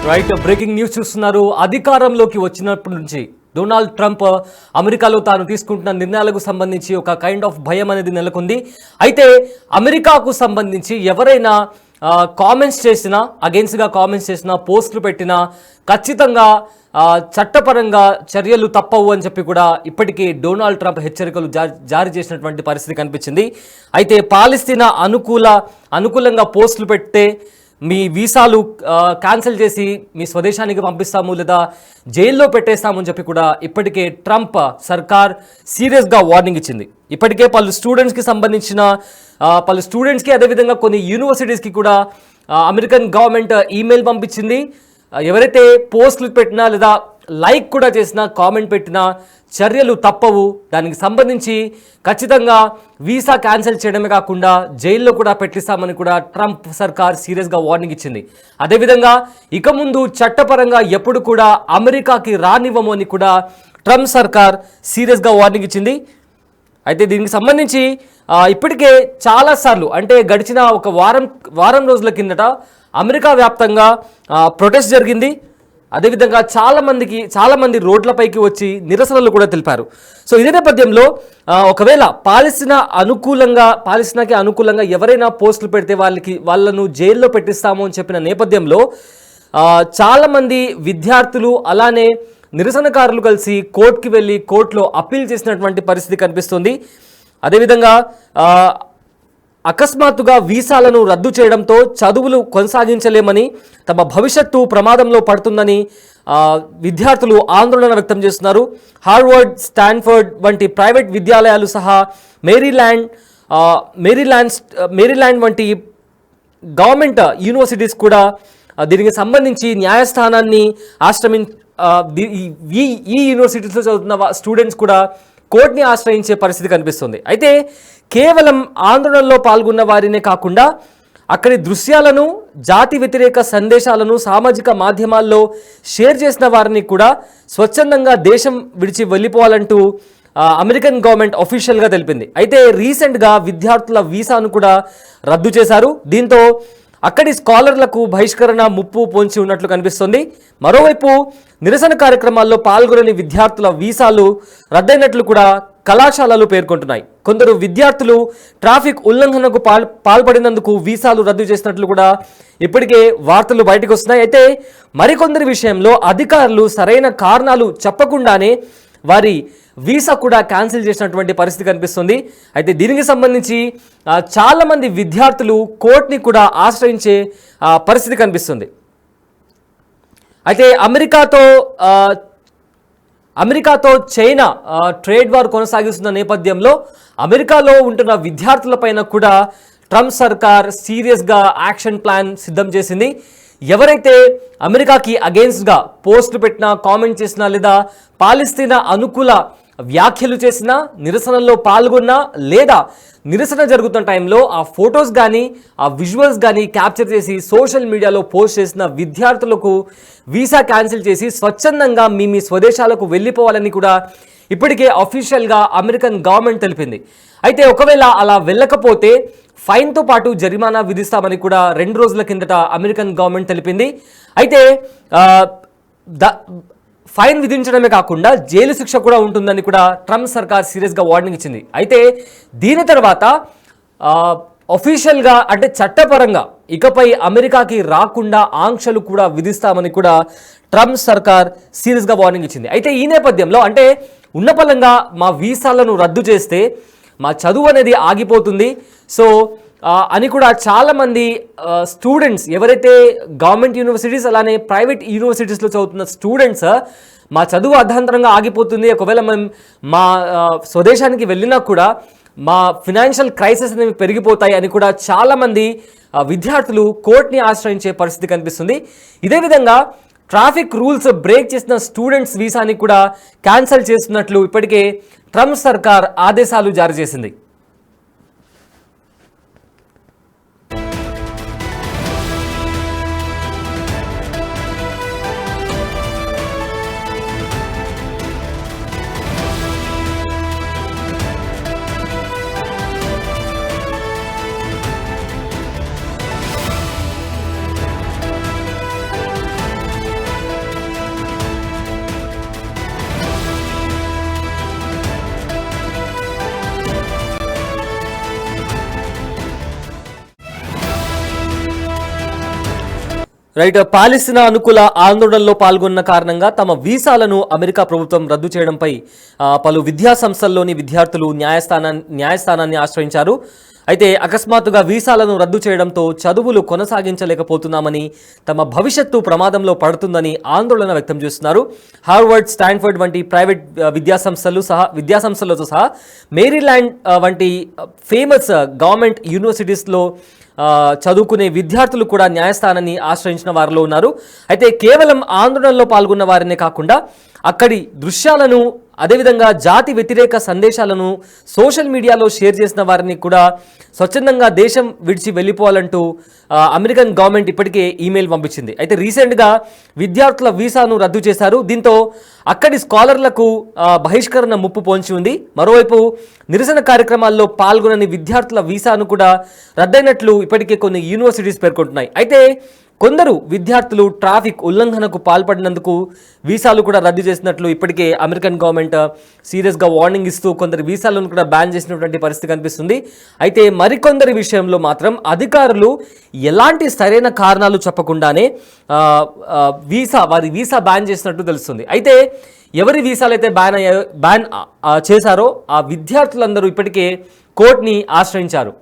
Right, breaking news చూస్తున్నారు. అధికారంలోకి వచ్చినప్పటి నుంచి డొనాల్డ్ ట్రంప్ అమెరికాలో తాను తీసుకుంటున్న నిర్ణయాలకు సంబంధించి ఒక కైండ్ ఆఫ్ భయం అనేది నెలకొంది. అయితే అమెరికాకు సంబంధించి ఎవరైనా కామెంట్స్ చేసినా, అగెన్స్ట్గా కామెంట్స్ చేసినా, పోస్టులు పెట్టినా ఖచ్చితంగా చట్టపరంగా చర్యలు తప్పవు అని చెప్పి కూడా ఇప్పటికీ డొనాల్డ్ ట్రంప్ హెచ్చరికలు జారీ చేసినటువంటి పరిస్థితి కనిపించింది. అయితే పాలస్తీనా అనుకూలంగా పోస్టులు పెడితే మీ వీసాలు క్యాన్సిల్ చేసి మీ స్వదేశానికి పంపిస్తాము లేదా జైల్లో పెట్టేస్తామని చెప్పి కూడా ఇప్పటికే ట్రంప్ సర్కార్ సీరియస్గా వార్నింగ్ ఇచ్చింది. ఇప్పటికే పలు స్టూడెంట్స్కి అదేవిధంగా కొన్ని యూనివర్సిటీస్కి కూడా అమెరికన్ గవర్నమెంట్ ఈమెయిల్ పంపించింది. ఎవరైతే పోస్టులు పెట్టినా లేదా లైక్ కూడా చేసినా, కామెంట్ పెట్టినా చర్యలు తప్పవు. దానికి సంబంధించి ఖచ్చితంగా వీసా క్యాన్సిల్ చేయడమే కాకుండా జైల్లో కూడా పెట్టిస్తామని కూడా ట్రంప్ సర్కార్ సీరియస్గా వార్నింగ్ ఇచ్చింది. అదేవిధంగా ఇక ముందు చట్టపరంగా ఎప్పుడు కూడా అమెరికాకి రానివ్వము అని కూడా ట్రంప్ సర్కార్ సీరియస్గా వార్నింగ్ ఇచ్చింది. అయితే దీనికి సంబంధించి ఇప్పటికే చాలాసార్లు, అంటే గడిచిన ఒక వారం రోజుల కిందట అమెరికా వ్యాప్తంగా ప్రొటెస్ట్ జరిగింది. అదేవిధంగా చాలామంది రోడ్లపైకి వచ్చి నిరసనలు కూడా తెలిపారు. సో ఇదే నేపథ్యంలో ఒకవేళ పాలస్తీనాకి అనుకూలంగా ఎవరైనా పోస్టులు పెడితే వాళ్ళను జైల్లో పెట్టిస్తాము అని చెప్పిన నేపథ్యంలో చాలామంది విద్యార్థులు అలానే నిరసనకారులు కలిసి కోర్టుకి వెళ్ళి కోర్టులో అప్పీల్ చేసినటువంటి పరిస్థితి కనిపిస్తుంది. అదేవిధంగా అకస్మాత్తుగా వీసాలను రద్దు చేయడంతో చదువులు కొనసాగించలేమని, తమ భవిష్యత్తు ప్రమాదంలో పడుతుందని విద్యార్థులు ఆందోళన వ్యక్తం చేస్తున్నారు. హార్వర్డ్, స్టాన్ఫర్డ్ వంటి ప్రైవేట్ విద్యాలయాలు సహా మేరీల్యాండ్ వంటి గవర్నమెంట్ యూనివర్సిటీస్ కూడా దీనికి సంబంధించి న్యాయస్థానాన్ని ఈ యూనివర్సిటీస్లో చదువుతున్న స్టూడెంట్స్ కూడా కోర్టుని ఆశ్రయించే పరిస్థితి కనిపిస్తుంది. అయితే కేవలం ఆందోళనలో పాల్గొన్న వారినే కాకుండా అక్కడి దృశ్యాలను, జాతి వ్యతిరేక సందేశాలను సామాజిక మాధ్యమాల్లో షేర్ చేసిన వారిని కూడా స్వచ్ఛందంగా దేశం విడిచి వెళ్ళిపోవాలంటూ అమెరికన్ గవర్నమెంట్ అఫీషియల్గా తెలిపింది. అయితే రీసెంట్గా విద్యార్థుల వీసాను కూడా రద్దు చేశారు. దీంతో అక్కడి స్కాలర్లకు బహిష్కరణ ముప్పు పొంచి ఉన్నట్లు కనిపిస్తుంది. మరోవైపు నిరసన కార్యక్రమాల్లో పాల్గొనని విద్యార్థుల వీసాలు రద్దయినట్లు కూడా కళాశాలలు పేర్కొంటున్నాయి. కొందరు విద్యార్థులు ట్రాఫిక్ ఉల్లంఘనకు పాల్పడినందుకు వీసాలు రద్దు చేసినట్లు కూడా ఇప్పటికే వార్తలు బయటకు వస్తున్నాయి. అయితే మరికొందరి విషయంలో అధికారులు సరైన కారణాలు చెప్పకుండానే వారి వీసా కూడా క్యాన్సిల్ చేసినటువంటి పరిస్థితి కనిపిస్తుంది. అయితే దీనికి సంబంధించి చాలామంది విద్యార్థులు కోర్టుని కూడా ఆశ్రయించే పరిస్థితి కనిపిస్తుంది. అయితే అమెరికాతో చైనా ట్రేడ్ వార్ కొనసాగిస్తున్న నేపథ్యంలో అమెరికాలో ఉంటున్న విద్యార్థులపైన కూడా ట్రంప్ సర్కార్ సీరియస్గా యాక్షన్ ప్లాన్ సిద్ధం చేసింది. ఎవరైతే అమెరికాకి అగెయిన్స్ట్గా పోస్టులు పెట్టినా, కామెంట్ చేసినా లేదా పాలస్తీనా అనుకూల వ్యాఖ్యలు చేసినా, నిరసనల్లో పాల్గొన్నా లేదా నిరసన జరుగుతున్న టైంలో ఆ ఫొటోస్ కానీ ఆ విజువల్స్ కానీ క్యాప్చర్ చేసి సోషల్ మీడియాలో పోస్ట్ చేసిన విద్యార్థులకు వీసా క్యాన్సిల్ చేసి స్వచ్ఛందంగా మీ స్వదేశాలకు వెళ్ళిపోవాలని కూడా ఇప్పటికే అఫీషియల్గా అమెరికన్ గవర్నమెంట్ తెలిపింది. అయితే ఒకవేళ అలా వెళ్ళకపోతే ఫైన్తో పాటు జరిమానా విధిస్తామని కూడా 2 రోజుల కిందట అమెరికన్ గవర్నమెంట్ తెలిపింది. అయితే ఫైన్ విధించడమే కాకుండా జైలు శిక్ష కూడా ఉంటుందని కూడా ట్రంప్ సర్కార్ సీరియస్గా వార్నింగ్ ఇచ్చింది. అయితే దీని తర్వాత అఫీషియల్గా, అంటే చట్టపరంగా ఇకపై అమెరికాకి రాకుండా ఆంక్షలు కూడా విధిస్తామని కూడా ట్రంప్ సర్కార్ సీరియస్గా వార్నింగ్ ఇచ్చింది. అయితే ఈ నేపథ్యంలో, అంటే ఉన్నపలంగా మా వీసాలను రద్దు చేస్తే మా చదువు అనేది ఆగిపోతుంది సో అని కూడా చాలామంది స్టూడెంట్స్, ఎవరైతే గవర్నమెంట్ యూనివర్సిటీస్ అలానే ప్రైవేట్ యూనివర్సిటీస్లో చదువుతున్న స్టూడెంట్స్, మా చదువు అర్ధాంతరంగా ఆగిపోతుంది, ఒకవేళ మనం మా స్వదేశానికి వెళ్ళినా కూడా మా ఫినాన్షియల్ క్రైసిస్ అనేవి పెరిగిపోతాయి అని కూడా చాలామంది విద్యార్థులు కోర్టుని ఆశ్రయించే పరిస్థితి కనిపిస్తుంది. ఇదే విధంగా ట్రాఫిక్ రూల్స్ బ్రేక్ చేసిన స్టూడెంట్స్ వీసాని కూడా క్యాన్సిల్ చేస్తున్నట్లు ఇప్పటికే ట్రంప్ సర్కార్ ఆదేశాలు జారీ చేసింది. రైట్, పాలస్తీనా అనుకూల ఆందోళనలో పాల్గొన్న కారణంగా తమ వీసాలను అమెరికా ప్రభుత్వం రద్దు చేయడంపై పలు విద్యా సంస్థల్లోని విద్యార్థులు న్యాయస్థానాన్ని ఆశ్రయించారు. అయితే అకస్మాత్తుగా వీసాలను రద్దు చేయడంతో చదువులు కొనసాగించలేకపోతున్నామని, తమ భవిష్యత్తు ప్రమాదంలో పడుతుందని ఆందోళన వ్యక్తం చేస్తున్నారు. హార్వర్డ్, స్టాన్ఫర్డ్ వంటి ప్రైవేట్ విద్యాసంస్థలతో సహా మేరీల్యాండ్ వంటి ఫేమస్ గవర్నమెంట్ యూనివర్సిటీస్లో చదువుకునే విద్యార్థులు కూడా న్యాయస్థానాన్ని ఆశ్రయించిన వారిలో ఉన్నారు. అయితే కేవలం ఆందోళనలో పాల్గొన్న వారినే కాకుండా అక్కడి దృశ్యాలను, అదేవిధంగా జాతి వ్యతిరేక సందేశాలను సోషల్ మీడియాలో షేర్ చేసిన వారిని కూడా స్వచ్ఛందంగా దేశం విడిచి వెళ్ళిపోవాలంటూ అమెరికన్ గవర్నమెంట్ ఇప్పటికే ఈమెయిల్ పంపించింది. అయితే రీసెంట్గా విద్యార్థుల వీసాను రద్దు చేశారు. దీంతో అక్కడి స్కాలర్లకు బహిష్కరణ ముప్పు పొంచి ఉంది. మరోవైపు నిరసన కార్యక్రమాల్లో పాల్గొనని విద్యార్థుల వీసాను కూడా రద్దయినట్లు ఇప్పటికే కొన్ని యూనివర్సిటీస్ పేర్కొంటున్నాయి. అయితే కొందరు విద్యార్థులు ట్రాఫిక్ ఉల్లంఘనకు పాల్పడినందుకు వీసాలు కూడా రద్దు చేసినట్లు ఇప్పటికే అమెరికన్ గవర్నమెంట్ సీరియస్గా వార్నింగ్ ఇస్తూ కొందరు వీసాలను కూడా బ్యాన్ చేసినటువంటి పరిస్థితి కనిపిస్తుంది. అయితే మరికొందరి విషయంలో మాత్రం అధికారులు ఎలాంటి సరైన కారణాలు చెప్పకుండానే వారి వీసా బ్యాన్ చేసినట్టు తెలుస్తుంది. అయితే ఎవరి వీసాలు అయితే బ్యాన్ చేశారో ఆ విద్యార్థులందరూ ఇప్పటికే కోర్టుని ఆశ్రయించారు.